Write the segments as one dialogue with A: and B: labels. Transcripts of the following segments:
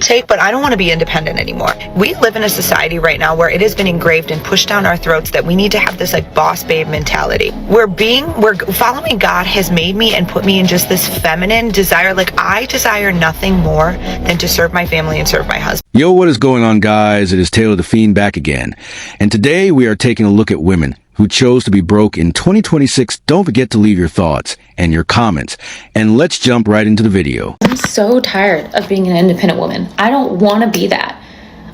A: take, but I don't want to be independent anymore. We live in a society right now where it has been engraved and pushed down our throats that we need to have this like boss babe mentality. We're following God has made me and put me in just this feminine desire. Like I desire nothing more than to serve my family and serve my husband.
B: Yo, what is going on, guys? It is Taylor the Fiend back again. And today we are taking a look at women who chose to be broke in 2026. Don't forget to leave your thoughts and your comments. And let's jump right into the video.
C: I'm so tired of being an independent woman. I don't want to be that.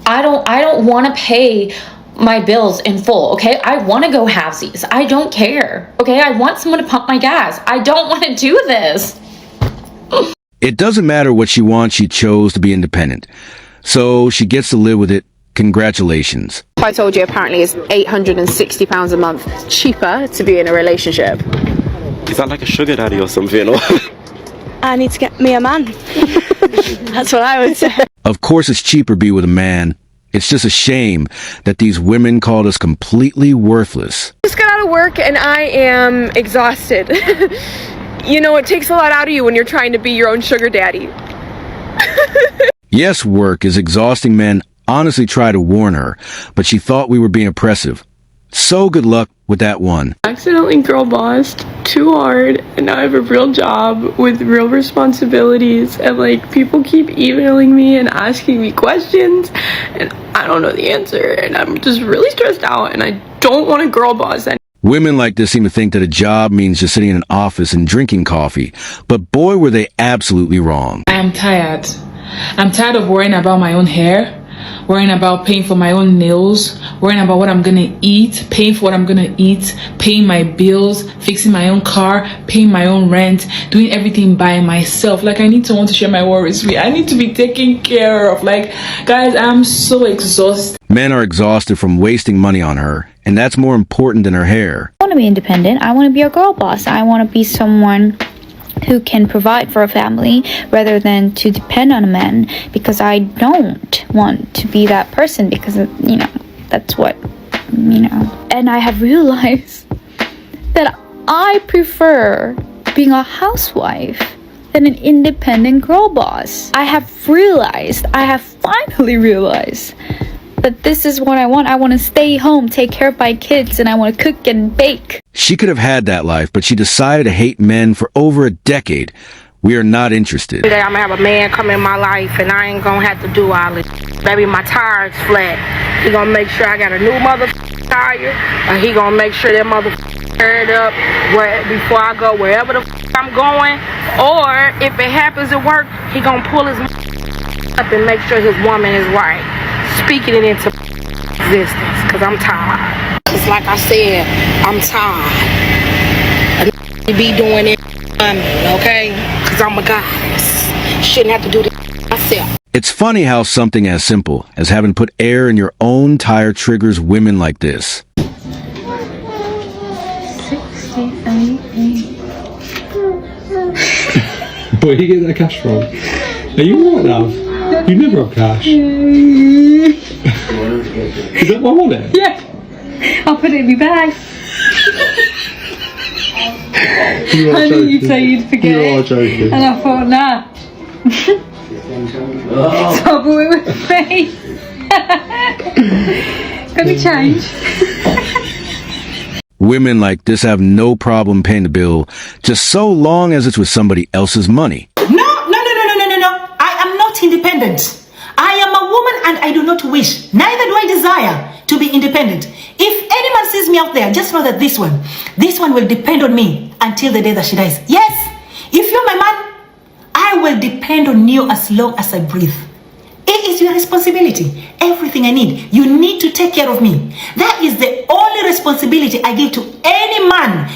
C: I don't want to pay my bills in full, okay? I want to go halvesies. I don't care, okay? I want someone to pump my gas. I don't want to do this.
B: It doesn't matter what she wants, she chose to be independent. So she gets to live with it. Congratulations.
D: I told you apparently it's £860 a month cheaper to be in a relationship.
E: Is that like a sugar daddy or something?
F: I need to get me a man. That's what I would say.
B: Of course it's cheaper to be with a man. It's just a shame that these women called us completely worthless.
D: Just got out of work and I am exhausted. You know, it takes a lot out of you when you're trying to be your own sugar daddy.
B: Yes, work is exhausting. Men honestly tried to warn her, but she thought we were being oppressive. So good luck with that one.
G: Accidentally girl bossed too hard, and now I have a real job with real responsibilities, and like people keep emailing me and asking me questions and I don't know the answer, and I'm just really stressed out and I don't want to girl boss anymore.
B: Women like this seem to think that a job means just sitting in an office and drinking coffee, but boy were they absolutely wrong.
H: I'm tired. I'm tired of worrying about my own hair, worrying about paying for my own nails, worrying about what I'm gonna eat, paying for what I'm gonna eat, paying my bills, fixing my own car, paying my own rent, doing everything by myself. Like, I need someone to share my worries with. I need to be taken care of. Like, guys, I'm so exhausted.
B: Men are exhausted from wasting money on her, and that's more important than her hair.
I: I want to be independent. I want to be a girl boss. I want to be someone who can provide for a family rather than to depend on a man, because I don't want to be that person, because you know that's what and I have realized that I prefer being a housewife than an independent girl boss. I have finally realized that this is what I want. I want to stay home, take care of my kids, and I want to cook and bake.
B: She could have had that life, but she decided to hate men for over a decade. We are not interested.
J: Today I'm gonna have a man come in my life and I ain't gonna have to do all this. Maybe my tire's flat. He gonna make sure I got a new tire, or he gonna make sure that aired up before I go wherever the I'm going. Or if it happens at work, he gonna pull his up and make sure his woman is right. Speaking it into existence, because I'm tired. It's like I said, I'm tired. I be doing it, okay? Because I'm a goddess. Shouldn't have to do this myself.
B: It's funny how something as simple as having put air in your own tire triggers women like this.
K: 68. Where are you getting that cash from? Are you alright now? You never have cash. Is that my wallet?
L: Yeah. I'll put it in my bag. I knew you'd say you'd forget it.
K: You are joking.
L: And I thought, nah. So I bought it with me. Got me change.
B: Women like this have no problem paying the bill, just so long as it's with somebody else's money.
M: No. I am not independent. I am a woman and I do not wish, neither do I desire to be independent. If any man sees me out there, just know that this one will depend on me until the day that she dies. Yes, if you're my man, I will depend on you as long as I breathe. It is your responsibility. Everything I need, you need to take care of me. That is the only responsibility I give to any man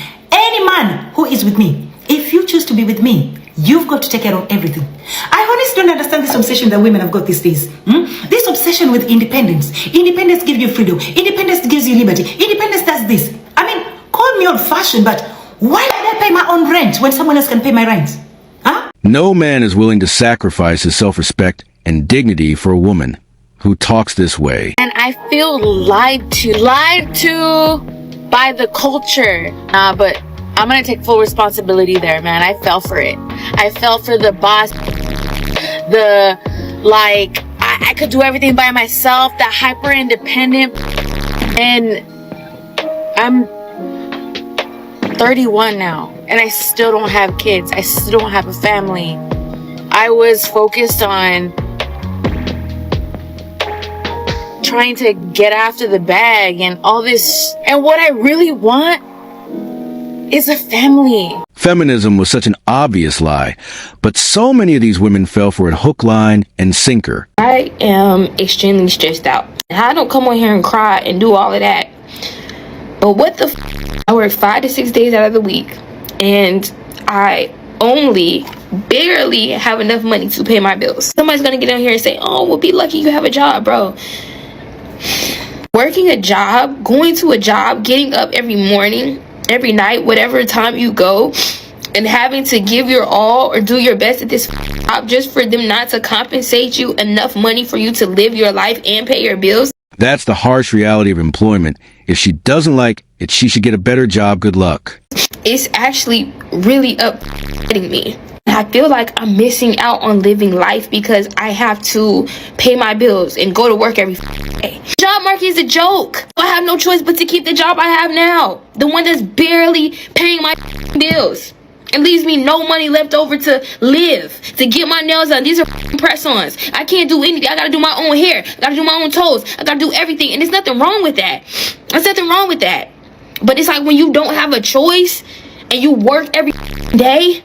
M: who is with me. If you choose to be with me, you've got to take care of everything. I honestly don't understand this obsession that women have got these days. This obsession with independence. Independence gives you freedom. Independence gives you liberty. Independence does this. I mean, call me old-fashioned, but why did I pay my own rent when someone else can pay my rent? Huh?
B: No man is willing to sacrifice his self-respect and dignity for a woman who talks this way.
C: And I feel lied to by the culture. But I'm gonna take full responsibility there, man. I fell for it. I fell for the boss
N: the like I could do everything by myself, that hyper independent. And I'm 31 now and I still don't have kids. I still don't have a family. I was focused on trying to get after the bag and all this, and what I really want is a family.
B: Feminism was such an obvious lie, but so many of these women fell for it hook, line, and sinker.
C: I am extremely stressed out. I don't come on here and cry and do all of that. But what the I work 5 to 6 days out of the week, and I only barely have enough money to pay my bills. Somebody's gonna get on here and say, oh, well, be lucky you have a job, bro. Working a job, going to a job, getting up every morning, every night, whatever time you go, and having to give your all or do your best at this job just for them not to compensate you enough money for you to live your life and pay your bills.
B: That's the harsh reality of employment. If she doesn't like it, she should get a better job. Good luck.
C: It's actually really upsetting me. I feel like I'm missing out on living life because I have to pay my bills and go to work every day. Job market is a joke. I have no choice but to keep the job I have now. The one that's barely paying my bills. It leaves me no money left over to live, to get my nails done. These are press-ons. I can't do anything. I gotta do my own hair. I gotta do my own toes. I gotta do everything. And there's nothing wrong with that. There's nothing wrong with that. But it's like when you don't have a choice and you work every day,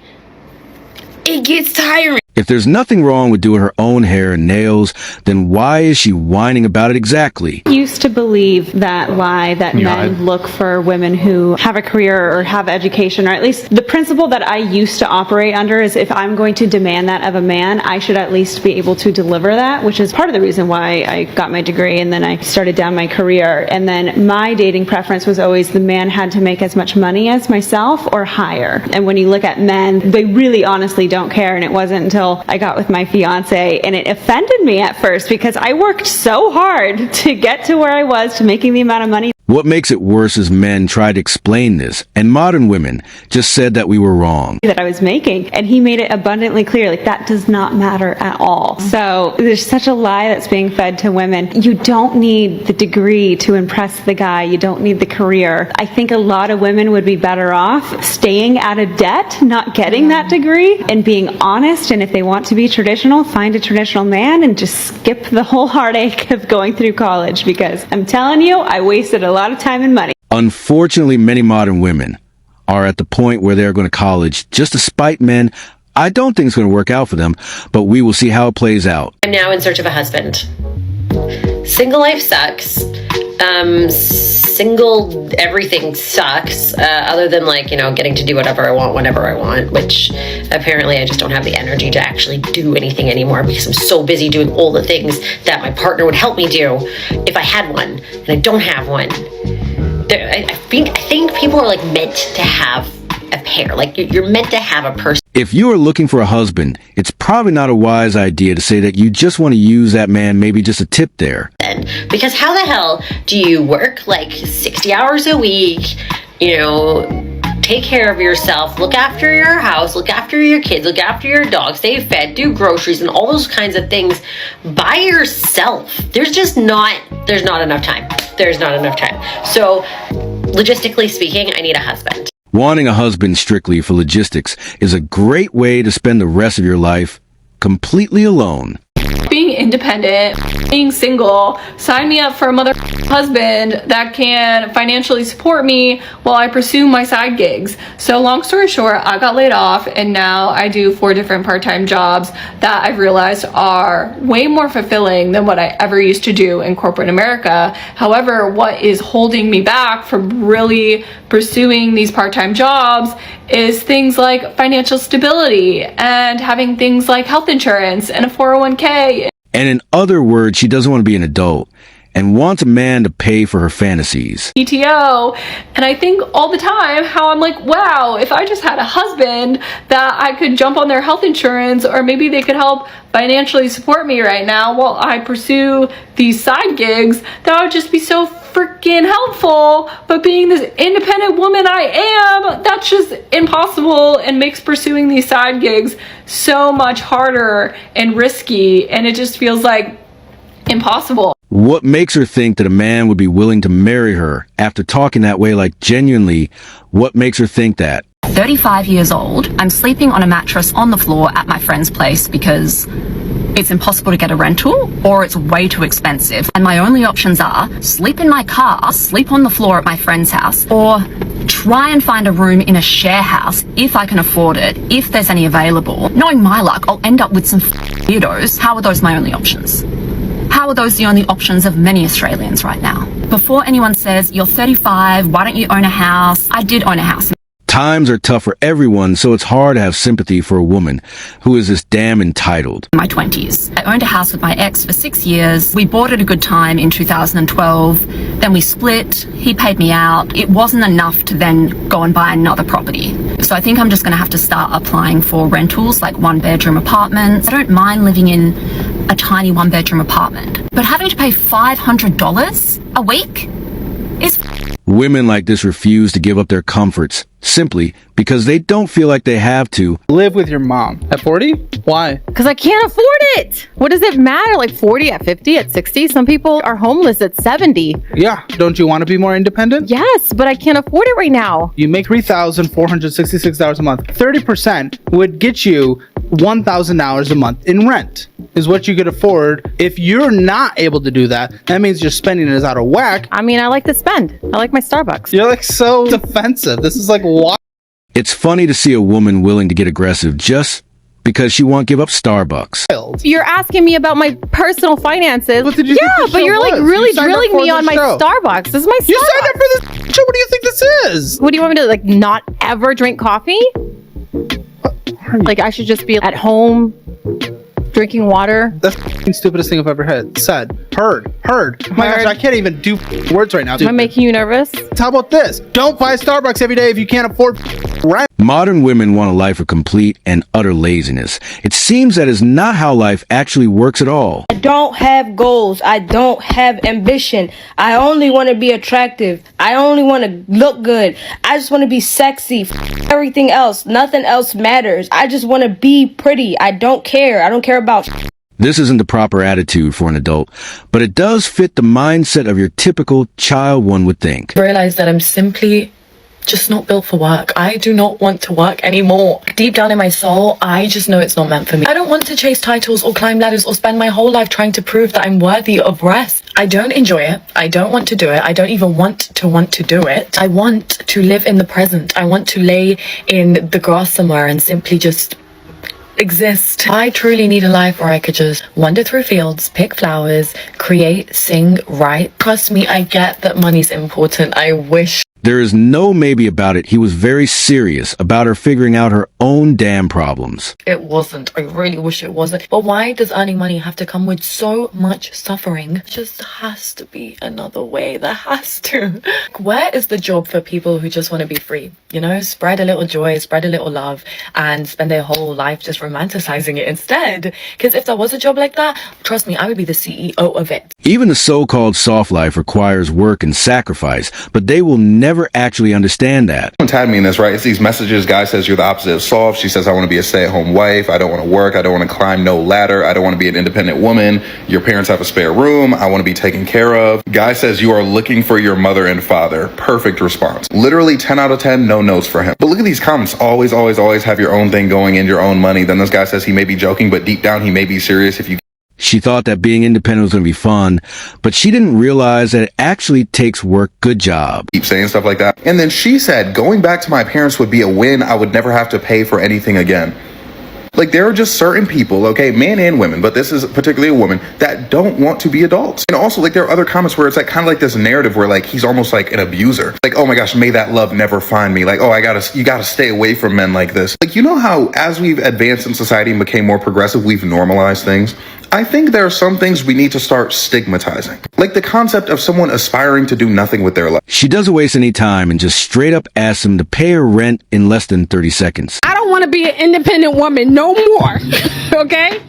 C: it gets tiring.
B: If there's nothing wrong with doing her own hair and nails, then why is she whining about it exactly?
F: I used to believe that lie that men look for women who have a career or have education, or at least the principle that I used to operate under is if I'm going to demand that of a man, I should at least be able to deliver that, which is part of the reason why I got my degree and then I started down my career. And then my dating preference was always the man had to make as much money as myself or higher. And when you look at men, they really honestly don't care. And it wasn't until I got with my fiance, and it offended me at first because I worked so hard to get to where I was, to making the amount of money.
B: What makes it worse is men tried to explain this, and modern women just said that we were wrong.
F: That I was making, and he made it abundantly clear, like, that does not matter at all. So there's such a lie that's being fed to women. You don't need the degree to impress the guy. You don't need the career. I think a lot of women would be better off staying out of debt, not getting that degree, and being honest. And if they want to be traditional, find a traditional man and just skip the whole heartache of going through college, because I'm telling you, I wasted a lot of time and money.
B: Unfortunately, many modern women are at the point where they're going to college just to spite men. I don't think it's going to work out for them, but we will see how it plays out.
O: I'm now in search of a husband. Single life sucks. Single everything sucks, other than, like, you know, getting to do whatever I want whenever I want, which apparently I just don't have the energy to actually do anything anymore because I'm so busy doing all the things that my partner would help me do if I had one, and I don't have one. I think people are, like, meant to have a pair. Like, you're meant to have a person.
B: If you are looking for a husband, it's probably not a wise idea to say that you just want to use that man, maybe just a tip there.
O: Because how the hell do you work like 60 hours a week, you know, take care of yourself, look after your house, look after your kids, look after your dog, stay fed, do groceries, and all those kinds of things by yourself? There's not enough time. There's not enough time. So, logistically speaking, I need a husband.
B: Wanting a husband strictly for logistics is a great way to spend the rest of your life completely alone.
G: Being independent, being single, sign me up for a mother husband that can financially support me while I pursue my side gigs. So long story short, I got laid off and now I do 4 different part-time jobs that I've realized are way more fulfilling than what I ever used to do in corporate America. However, what is holding me back from really pursuing these part-time jobs is things like financial stability and having things like health insurance and a 401k.
B: And in other words, she doesn't want to be an adult and wants a man to pay for her fantasies.
G: PTO, and I think all the time how I'm like, wow, if I just had a husband that I could jump on their health insurance, or maybe they could help financially support me right now while I pursue these side gigs, that would just be so
P: freaking helpful, but being this independent woman I am, that's just impossible and makes pursuing these side gigs so much harder and risky, and it just feels like impossible.
B: What makes her think that a man would be willing to marry her after talking that way? Like, genuinely, what makes her think that?
Q: 35 years old, I'm sleeping on a mattress on the floor at my friend's place because it's impossible to get a rental or it's way too expensive. And my only options are sleep in my car, sleep on the floor at my friend's house, or try and find a room in a share house if I can afford it, if there's any available. Knowing my luck, I'll end up with some weirdos. How are those my only options? How are those the only options of many Australians right now? Before anyone says, you're 35, why don't you own a house? I did own a house.
B: Times are tough for everyone, so it's hard to have sympathy for a woman who is this damn entitled.
Q: In my 20s. I owned a house with my ex for 6 years. We bought at a good time in 2012. Then we split. He paid me out. It wasn't enough to then go and buy another property. So I think I'm just going to have to start applying for rentals, like 1-bedroom apartments. I don't mind living in a tiny 1-bedroom apartment, but having to pay $500 a week is...
B: Women like this refuse to give up their comforts simply because they don't feel like they have to.
R: Live with your mom. At 40? Why?
S: Because I can't afford it. What does it matter? Like 40, at 50, at 60? Some people are homeless at 70.
R: Yeah. Don't you want to be more independent?
S: Yes, but I can't afford it right now.
R: You make $3,466 a month. 30% would get you $1,000 a month in rent is what you could afford. If you're not able to do that, that means your spending is out of whack.
S: I mean, I like to spend. I like my Starbucks.
R: You're like so defensive. This is like what?
B: It's funny to see a woman willing to get aggressive just because she won't give up Starbucks.
S: You're asking me about my personal finances.
R: What did you think the
S: but
R: show
S: you're like
R: was?
S: really
R: You signed up
S: drilling
R: for
S: me
R: the
S: on my
R: show.
S: Starbucks. This is my Starbucks.
R: You signed up for this show. What do you think this is?
S: What do you want me to, like, not ever drink coffee? Like, I should just be at home drinking water?
R: That's the stupidest thing I've ever said. Heard. Oh my gosh, I can't even do words right now.
S: Am I making you nervous?
R: How about this? Don't buy Starbucks every day if you can't afford rent.
B: Modern women want a life of complete and utter laziness. It seems that is not how life actually works at all.
J: I don't have goals. I don't have ambition. I only want to be attractive. I only want to look good. I just want to be sexy. Everything else. Nothing else matters. I just want to be pretty. I don't care. I don't care about...
B: This isn't the proper attitude for an adult, but it does fit the mindset of your typical child, one would think.
T: I realize that I'm simply just not built for work. I do not want to work anymore. Deep down in my soul, I just know it's not meant for me. I don't want to chase titles or climb ladders or spend my whole life trying to prove that I'm worthy of rest. I don't enjoy it. I don't want to do it. I don't even want to do it. I want to live in the present. I want to lay in the grass somewhere and simply just exist. I truly need a life where I could just wander through fields, pick flowers, create, sing, write. Trust me, I get that money's important. I wish.
B: There is no maybe about it. He was very serious about her figuring out her own damn problems.
T: It wasn't. I really wish it wasn't. But why does earning money have to come with so much suffering? It just has to be another way. There has to. Where is the job for people who just want to be free? You know, spread a little joy, spread a little love, and spend their whole life just romanticizing it instead. Because if there was a job like that, trust me, I would be the CEO of it.
B: Even the so-called soft life requires work and sacrifice, but they will never actually understand that.
U: Someone tagged me in this, right? It's these messages. Guy says you're the opposite of soft. She says I want to be a stay-at-home wife. I don't want to work. I don't want to climb no ladder. I don't want to be an independent woman. Your parents have a spare room. I want to be taken care of. Guy says you are looking for your mother and father. Perfect response. Literally 10 out of 10, no notes for him. But look at these comments. Always have your own thing going in, your own money. Then this guy says he may be joking, but deep down he may be serious if you...
B: She thought that being independent was going to be fun, but she didn't realize that it actually takes work. Good job.
U: Keep saying stuff like that. And then she said, going back to my parents would be a win. I would never have to pay for anything again. Like, there are just certain people, okay, men and women, but this is particularly a woman, that don't want to be adults. And also, like, there are other comments where it's like kind of like this narrative where like he's almost like an abuser. Like, oh my gosh, may that love never find me. Like, oh, you gotta stay away from men like this. Like, you know how as we've advanced in society and became more progressive, we've normalized things? I think there are some things we need to start stigmatizing. Like the concept of someone aspiring to do nothing with their life.
B: She doesn't waste any time and just straight up asks him to pay her rent in less than 30 seconds.
V: I don't want to be an independent woman no more, okay?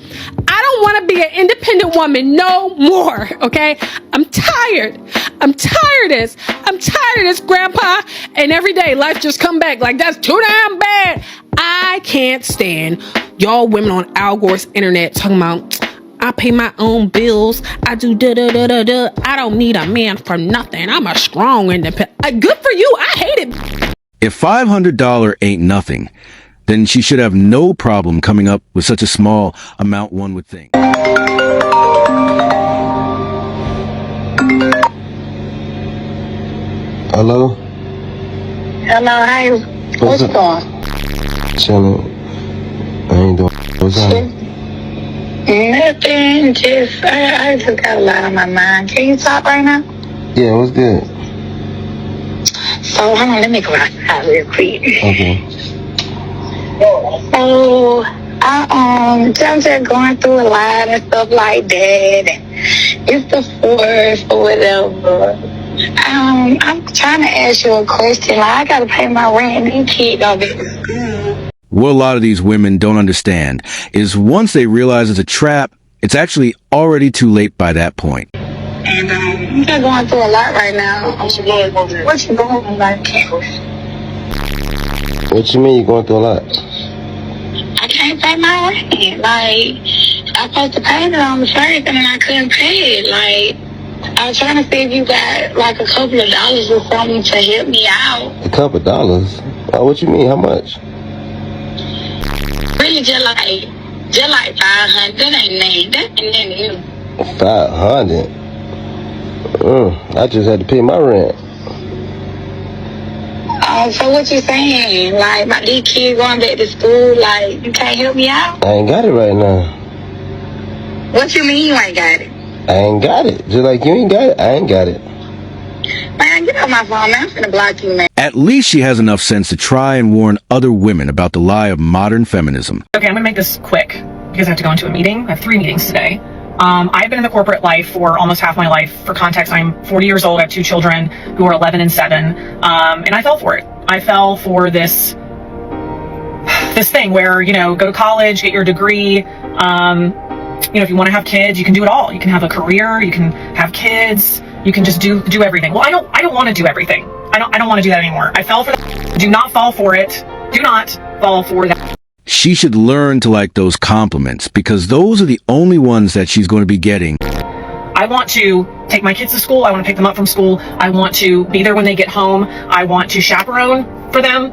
V: I don't want to be an independent woman no more, okay? I'm tired. I'm tired of this. I'm tired of this, Grandpa. And every day, life just come back like, that's too damn bad. I can't stand y'all women on Al Gore's internet talking about, I pay my own bills. I do da-da-da-da-da. I don't need a man for nothing. I'm a strong independent. Good for you. I hate it.
B: If $500 ain't nothing, then she should have no problem coming up with such a small amount, one would think.
A: Hello?
J: Hello, hey. What's going?
A: Chilling. I ain't doing. What's up?
J: Nothing, just, I just got a lot on my mind. Can you talk right now?
A: Yeah, what's good?
J: So, hold on, let me go outside real quick.
A: Okay.
J: So, I'm just going through a lot and stuff like that, and it's the 4th or whatever. I'm trying to ask you a question. Like, I gotta pay my rent, and these kids don't get to school.
B: What a lot of these women don't understand is once they realize it's a trap, it's actually already too late by that point.
J: And I'm going through a lot right now. What you going on, like?
A: What you mean you going through a lot?
J: I can't pay my rent. Like, I supposed to pay it on the 1st, and then I couldn't pay it. Like, I was trying to see if you got like a couple of dollars or something to help me out.
A: A couple dollars? What you mean? How much?
J: Really, just like 500. That ain't nothing. That ain't nothing.
A: 500? I just had to pay my rent.
J: So what you saying? Like, my these kids going back to school, like, you can't help me out?
A: I ain't got it right now.
J: What you mean you ain't got it?
A: I ain't got it. Just like you ain't got it, I ain't got it.
J: Man, get off my phone, man. I'm finna block you, man.
B: At least she has enough sense to try and warn other women about the lie of modern feminism.
E: Okay, I'm gonna make this quick because I have to go into a meeting. I have 3 meetings today. I've been in the corporate life for almost half my life. For context, I'm 40 years old. I have 2 children who are 11 and 7. And I fell for it. I fell for this thing where, go to college, get your degree. If you want to have kids, you can do it all. You can have a career, you can have kids, you can just do everything. Well, I don't want to do everything. I don't want to do that anymore. I fell for that. Do not fall for it. Do not fall for that.
B: She should learn to like those compliments because those are the only ones that she's going to be getting.
E: I want to take my kids to school. I want to pick them up from school. I want to be there when they get home. I want to chaperone for them,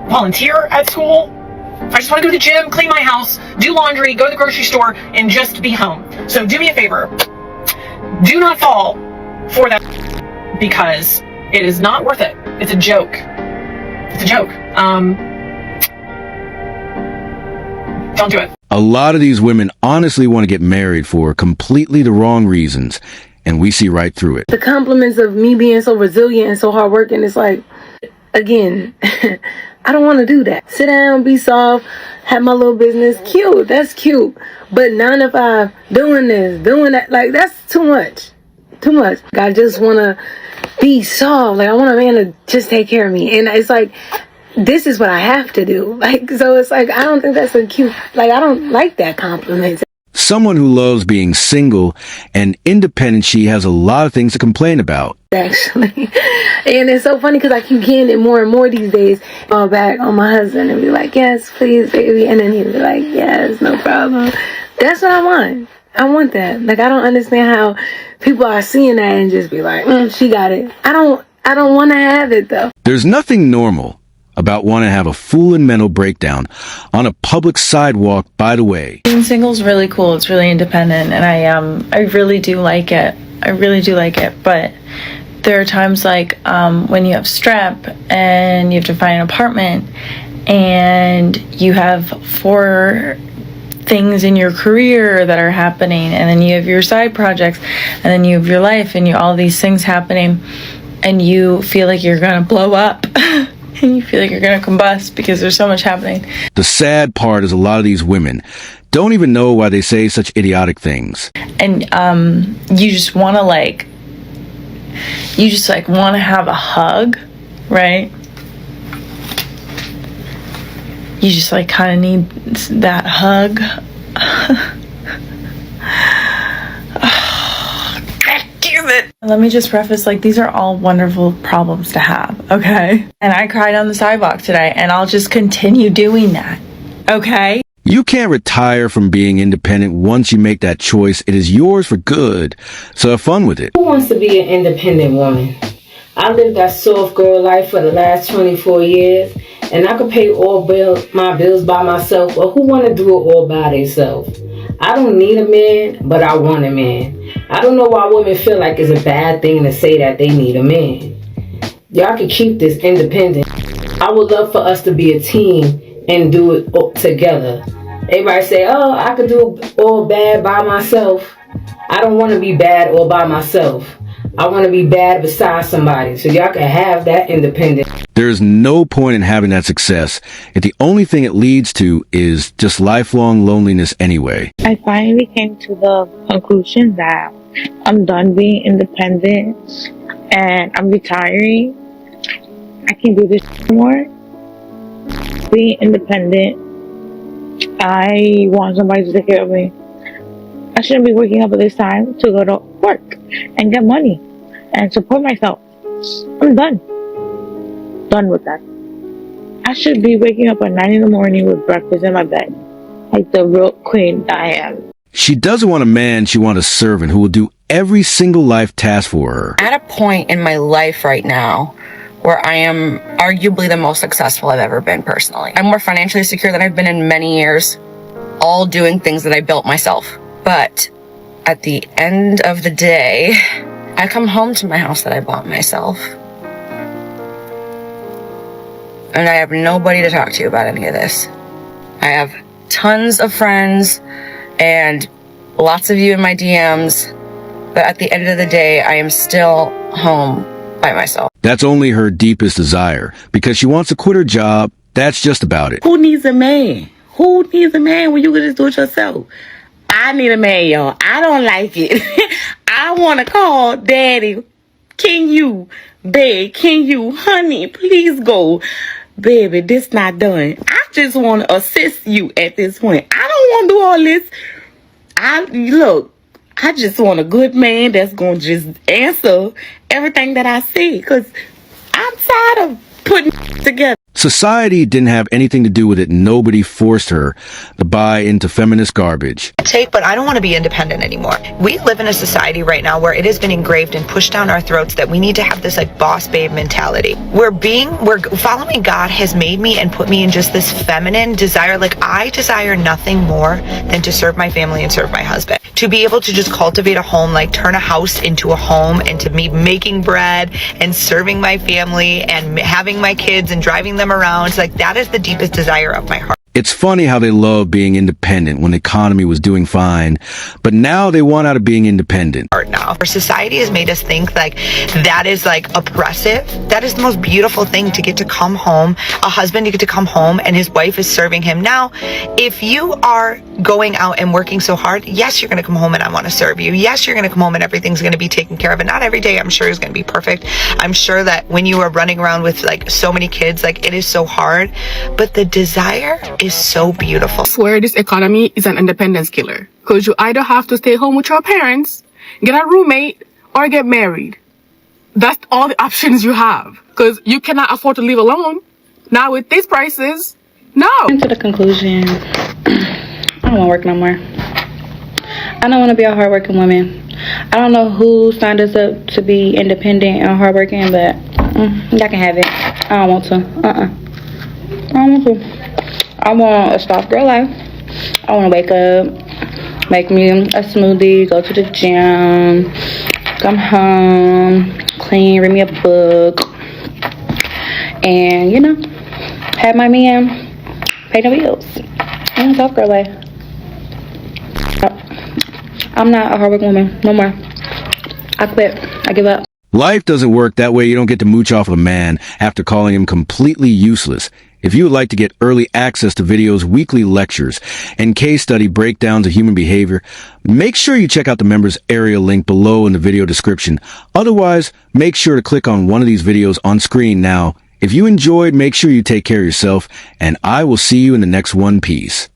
E: volunteer at school. I just want to go to the gym, clean my house, do laundry, go to the grocery store, and just be home. So do me a favor. Do not fall for that because it is not worth it. It's a joke. It's a joke. Don't do it.
B: A lot of these women honestly want to get married for completely the wrong reasons, and we see right through it.
W: The compliments of me being so resilient and so hardworking, it's like, again, I don't want to do that. Sit down, be soft, have my little business. Cute, that's cute. But 9 to 5, doing this, doing that, like, that's too much. Too much. I just want to be soft. Like, I want a man to just take care of me. And it's like, this is what I have to do. Like, so it's like, I don't think that's a cute, like, I don't like that compliment.
B: Someone who loves being single and independent, she has a lot of things to complain about.
W: Actually. And it's so funny because I keep getting it more and more these days. Fall back on my husband and be like, yes, please, baby. And then he'll be like, yes, no problem. That's what I want. I want that. Like, I don't understand how people are seeing that and just be like, she got it. I don't want to have it, though.
B: There's nothing normal about wanting to have a fooling mental breakdown on a public sidewalk, by the way.
X: Being single is really cool. It's really independent, and I really do like it. I really do like it, but there are times like when you have strep and you have to find an apartment and you have 4 things in your career that are happening, and then you have your side projects, and then you have your life, and all these things happening, and you feel like you're gonna blow up. And you feel like you're going to combust because there's so much happening.
B: The sad part is a lot of these women don't even know why they say such idiotic things.
X: And you just want to want to have a hug, right? You just kind of need that hug. Oh, God damn it. Let me just preface, like, these are all wonderful problems to have, okay? And I cried on the sidewalk today, and I'll just continue doing that, okay?
B: You can't retire from being independent once you make that choice. It is yours for good. So have fun with it.
D: Who wants to be an independent woman? I lived that soft girl life for the last 24 years, and I could pay all my bills by myself, but who want to do it all by themselves? I don't need a man, but I want a man. I don't know why women feel like it's a bad thing to say that they need a man. Y'all can keep this independent. I would love for us to be a team and do it together. Everybody say, oh, I could do all bad by myself. I don't want to be bad all by myself. I want to be bad beside somebody. So y'all can have that independence.
B: There's no point in having that success if the only thing it leads to is just lifelong loneliness anyway.
H: I finally came to the conclusion that I'm done being independent and I'm retiring. I can't do this anymore. Being independent, I want somebody to take care of me. I shouldn't be waking up at this time to go to work and get money and support myself. I'm done. Done with that. I should be waking up at 9 in the morning with breakfast in my bed, like the real queen that I am.
B: She doesn't want a man, she wants a servant who will do every single life task for her.
I: At a point in my life right now where I am arguably the most successful I've ever been personally. I'm more financially secure than I've been in many years, all doing things that I built myself. But at the end of the day, I come home to my house that I bought myself. And I have nobody to talk to about any of this. I have tons of friends and lots of you in my DMs, but at the end of the day, I am still home by myself.
B: That's only her deepest desire, because she wants to quit her job. That's just about it.
K: Who needs a man? Who needs a man when you can just do it yourself? I need a man, y'all. I don't like it. I want to call daddy. Can you, babe, can you, honey, please go. Baby, this not done. I just want to assist you at this point. I don't want to do all this. I just want a good man that's going to just answer everything that I say, because I'm tired of putting together.
B: Society didn't have anything to do with it. Nobody forced her to buy into feminist garbage.
Y: But I don't want to be independent anymore. We live in a society right now where it has been engraved and pushed down our throats that we need to have this like boss babe mentality. We're following God has made me and put me in just this feminine desire. Like, I desire nothing more than to serve my family and serve my husband. To be able to just cultivate a home, like turn a house into a home, and to me making bread and serving my family and having my kids and driving them around, like that is the deepest desire of my heart.
B: It's funny how they love being independent when the economy was doing fine, but now they want out of being independent.
Y: Now, our society has made us think like that is like oppressive. That is the most beautiful thing, to get to come home, a husband to get to come home and his wife is serving him. Now, if you are going out and working so hard, yes, you're going to come home and I want to serve you. Yes, you're going to come home and everything's going to be taken care of. And not every day, I'm sure, is going to be perfect. I'm sure that when you are running around with like so many kids, like it is so hard, but the desire is so beautiful.
V: I swear this economy is an independence killer, because you either have to stay home with your parents, get a roommate, or get married. That's all the options you have, because you cannot afford to live alone. Now with these prices, no.
Z: I came to the conclusion, I don't want to work no more. I don't want to be a hardworking woman. I don't know who signed us up to be independent and hardworking, but y'all can have it. I don't want to. I don't want to. I want a soft girl life. I want to wake up, make me a smoothie, go to the gym, come home, clean, read me a book, and, you know, have my man pay the bills. I want a soft girl life. I'm not a hardworking woman no more. I quit. I give up.
B: Life doesn't work that way. You don't get to mooch off a man after calling him completely useless. If you would like to get early access to videos, weekly lectures, and case study breakdowns of human behavior, make sure you check out the members area link below in the video description. Otherwise, make sure to click on one of these videos on screen now. If you enjoyed, make sure you take care of yourself, and I will see you in the next one. Peace.